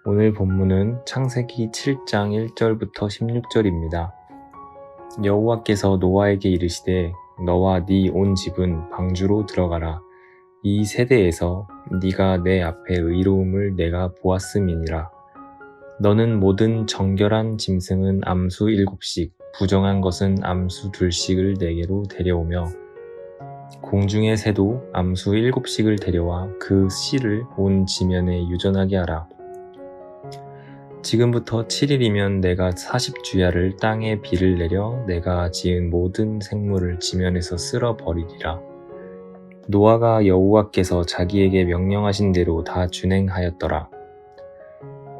오늘 본문은 창세기 7장 1절부터 16절입니다. 여호와께서 노아에게 이르시되 너와 네 온 집은 방주로 들어가라. 이 세대에서 네가 내 앞에 의로움을 내가 보았음이니라. 너는 모든 정결한 짐승은 암수 7씩, 부정한 것은 암수 2씩을 내게로 데려오며 공중의 새도 암수 7씩을 데려와 그 씨를 온 지면에 유전하게 하라. 지금부터 7일이면 내가 40주야를 땅에 비를 내려 내가 지은 모든 생물을 지면에서 쓸어 버리리라. 노아가 여호와께서 자기에게 명령하신 대로 다 준행하였더라.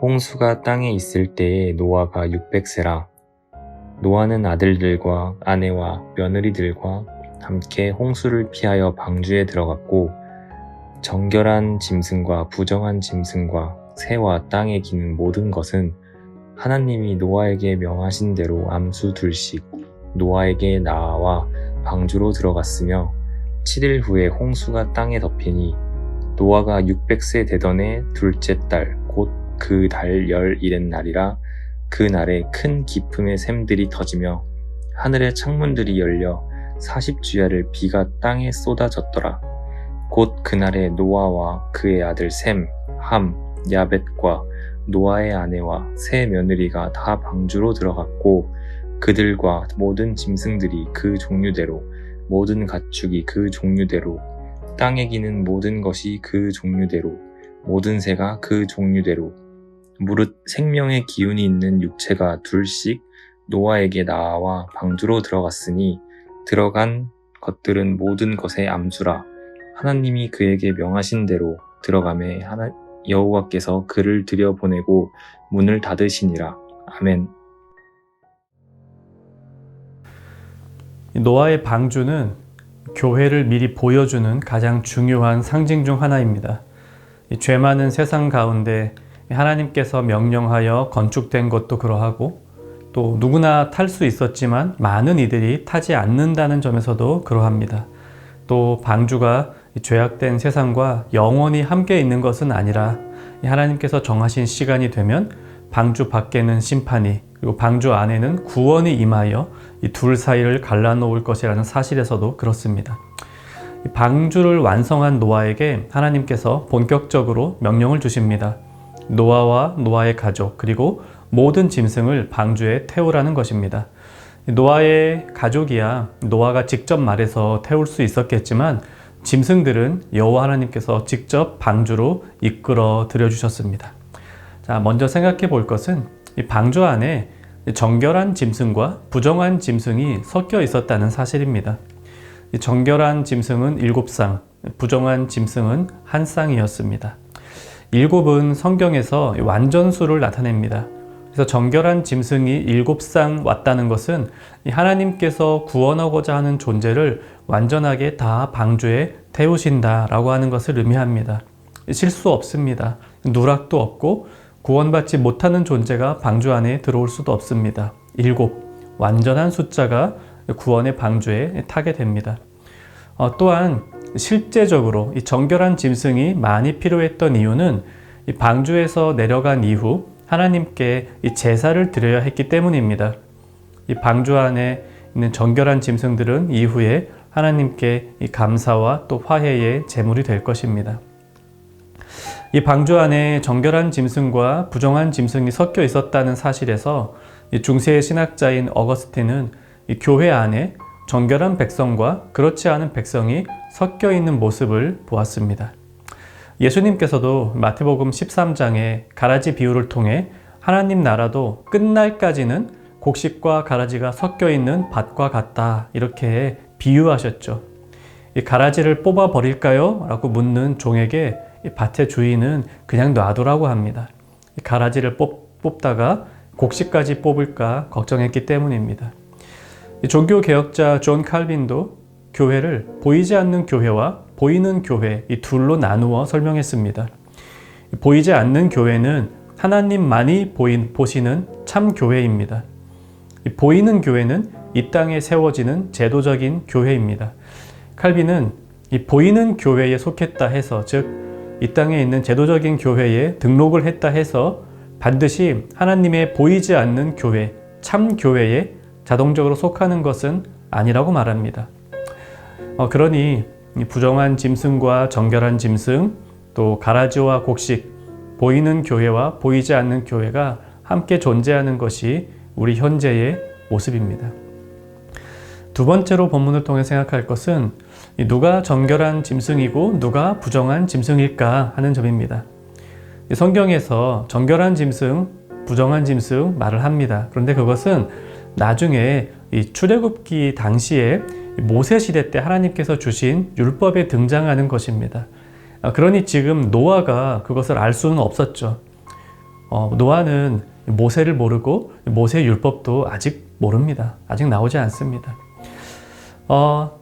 홍수가 땅에 있을 때에 노아가 600세라. 노아는 아들들과 아내와 며느리들과 함께 홍수를 피하여 방주에 들어갔고 정결한 짐승과 부정한 짐승과 새와 땅에 기는 모든 것은 하나님이 노아에게 명하신 대로 암수 2씩 노아에게 나와 방주로 들어갔으며 7일 후에 홍수가 땅에 덮이니 노아가 600세 되던 해 둘째 달 곧 그 달 11의 날이라. 그 날에 큰 기품의 샘들이 터지며 하늘의 창문들이 열려 40주야를 비가 땅에 쏟아졌더라. 곧 그날에 노아와 그의 아들 셈, 함, 야벳과 노아의 아내와 세 며느리가 다 방주로 들어갔고 그들과 모든 짐승들이 그 종류대로 모든 가축이 그 종류대로 땅에 기는 모든 것이 그 종류대로 모든 새가 그 종류대로 무릇 생명의 기운이 있는 육체가 2씩 노아에게 나와 방주로 들어갔으니 들어간 것들은 모든 것의 암수라. 하나님이 그에게 명하신 대로 들어가매 여호와께서 그를 들여보내고 문을 닫으시니라. 아멘. 노아의 방주는 교회를 미리 보여주는 가장 중요한 상징 중 하나입니다. 죄 많은 세상 가운데 하나님께서 명령하여 건축된 것도 그러하고 또 누구나 탈 수 있었지만 많은 이들이 타지 않는다는 점에서도 그러합니다. 또 방주가 죄악된 세상과 영원히 함께 있는 것은 아니라 하나님께서 정하신 시간이 되면 방주 밖에는 심판이 그리고 방주 안에는 구원이 임하여 이 둘 사이를 갈라놓을 것이라는 사실에서도 그렇습니다. 방주를 완성한 노아에게 하나님께서 본격적으로 명령을 주십니다. 노아와 노아의 가족 그리고 모든 짐승을 방주에 태우라는 것입니다. 노아의 가족이야 노아가 직접 말해서 태울 수 있었겠지만 짐승들은 여호와 하나님께서 직접 방주로 이끌어 들여주셨습니다. 자, 먼저 생각해 볼 것은 이 방주 안에 정결한 짐승과 부정한 짐승이 섞여 있었다는 사실입니다. 이 정결한 짐승은 7쌍, 부정한 짐승은 1쌍이었습니다. 7은 성경에서 완전수를 나타냅니다. 그래서 정결한 짐승이 7쌍 왔다는 것은 하나님께서 구원하고자 하는 존재를 완전하게 다 방주에 태우신다라고 하는 것을 의미합니다. 실수 없습니다. 누락도 없고 구원받지 못하는 존재가 방주 안에 들어올 수도 없습니다. 7, 완전한 숫자가 구원의 방주에 타게 됩니다. 또한 실제적으로 이 정결한 짐승이 많이 필요했던 이유는 이 방주에서 내려간 이후 하나님께 이 제사를 드려야 했기 때문입니다. 이 방주 안에 있는 정결한 짐승들은 이후에 하나님께 이 감사와 또 화해의 제물이 될 것입니다. 이 방주 안에 정결한 짐승과 부정한 짐승이 섞여 있었다는 사실에서 이 중세 신학자인 어거스틴은 이 교회 안에 정결한 백성과 그렇지 않은 백성이 섞여 있는 모습을 보았습니다. 예수님께서도 마태복음 13장에 가라지 비유를 통해 하나님 나라도 끝날까지는 곡식과 가라지가 섞여 있는 밭과 같다 이렇게 비유하셨죠. 이 가라지를 뽑아 버릴까요? 라고 묻는 종에게 이 밭의 주인은 그냥 놔두라고 합니다. 이 가라지를 뽑다가 곡식까지 뽑을까 걱정했기 때문입니다. 종교개혁자 존 칼빈도 교회를 보이지 않는 교회와 보이는 교회 이 둘로 나누어 설명했습니다. 보이지 않는 교회는 하나님만이 보시는 참 교회입니다. 보이는 교회는 이 땅에 세워지는 제도적인 교회입니다. 칼빈은 이 보이는 교회에 속했다 해서 즉 이 땅에 있는 제도적인 교회에 등록을 했다 해서 반드시 하나님의 보이지 않는 교회, 참 교회에 자동적으로 속하는 것은 아니라고 말합니다. 그러니 부정한 짐승과 정결한 짐승, 또 가라지와 곡식, 보이는 교회와 보이지 않는 교회가 함께 존재하는 것이 우리 현재의 모습입니다. 두 번째로 본문을 통해 생각할 것은 누가 정결한 짐승이고 누가 부정한 짐승일까 하는 점입니다. 성경에서 정결한 짐승, 부정한 짐승 말을 합니다. 그런데 그것은 나중에 이 출애굽기 당시에 모세 시대 때 하나님께서 주신 율법에 등장하는 것입니다. 그러니 지금 노아가 그것을 알 수는 없었죠. 노아는 모세를 모르고 모세의 율법도 아직 모릅니다. 아직 나오지 않습니다.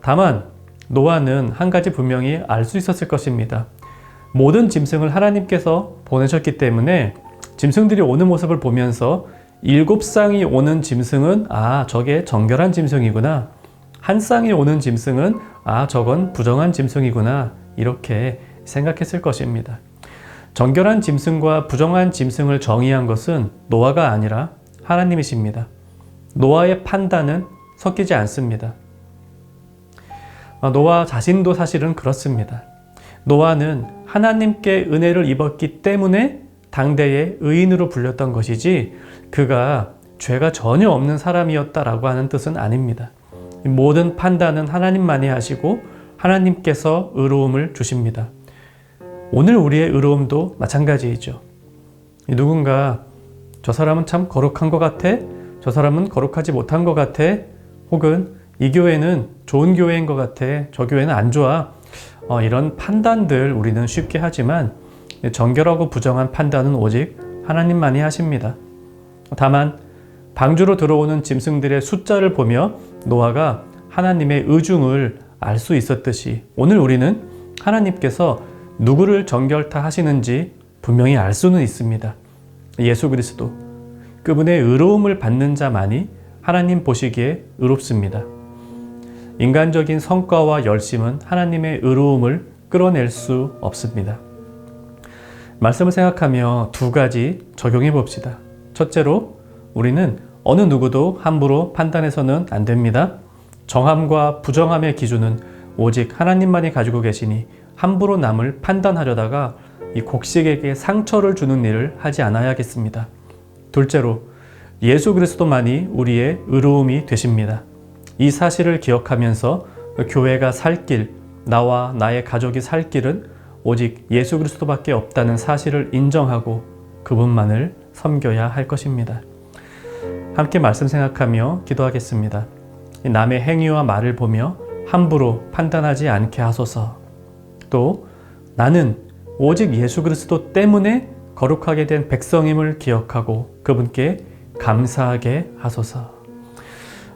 다만 노아는 한 가지 분명히 알 수 있었을 것입니다. 모든 짐승을 하나님께서 보내셨기 때문에 짐승들이 오는 모습을 보면서 7쌍이 오는 짐승은 저게 정결한 짐승이구나. 한 쌍이 오는 짐승은 저건 부정한 짐승이구나. 이렇게 생각했을 것입니다. 정결한 짐승과 부정한 짐승을 정의한 것은 노아가 아니라 하나님이십니다. 노아의 판단은 섞이지 않습니다. 노아 자신도 사실은 그렇습니다. 노아는 하나님께 은혜를 입었기 때문에 당대의 의인으로 불렸던 것이지 그가 죄가 전혀 없는 사람이었다라고 하는 뜻은 아닙니다. 모든 판단은 하나님만이 하시고 하나님께서 의로움을 주십니다. 오늘 우리의 의로움도 마찬가지이죠. 누군가 저 사람은 참 거룩한 것 같아, 저 사람은 거룩하지 못한 것 같아, 혹은 이 교회는 좋은 교회인 것 같아, 저 교회는 안 좋아. 이런 판단들 우리는 쉽게 하지만 정결하고 부정한 판단은 오직 하나님만이 하십니다. 다만 방주로 들어오는 짐승들의 숫자를 보며 노아가 하나님의 의중을 알 수 있었듯이 오늘 우리는 하나님께서 누구를 정결타 하시는지 분명히 알 수는 있습니다. 예수 그리스도, 그분의 의로움을 받는 자만이 하나님 보시기에 의롭습니다. 인간적인 성과와 열심은 하나님의 의로움을 끌어낼 수 없습니다. 말씀을 생각하며 두 가지 적용해 봅시다. 첫째로 우리는 어느 누구도 함부로 판단해서는 안 됩니다. 정함과 부정함의 기준은 오직 하나님만이 가지고 계시니 함부로 남을 판단하려다가 이 곡식에게 상처를 주는 일을 하지 않아야겠습니다. 둘째로 예수 그리스도만이 우리의 의로움이 되십니다. 이 사실을 기억하면서 교회가 살 길, 나와 나의 가족이 살 길은 오직 예수 그리스도밖에 없다는 사실을 인정하고 그분만을 섬겨야 할 것입니다. 함께 말씀 생각하며 기도하겠습니다. 남의 행위와 말을 보며 함부로 판단하지 않게 하소서. 또 나는 오직 예수 그리스도 때문에 거룩하게 된 백성임을 기억하고 그분께 감사하게 하소서.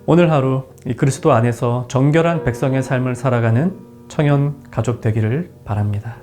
오늘 하루 이 그리스도 안에서 정결한 백성의 삶을 살아가는 청년 가족 되기를 바랍니다.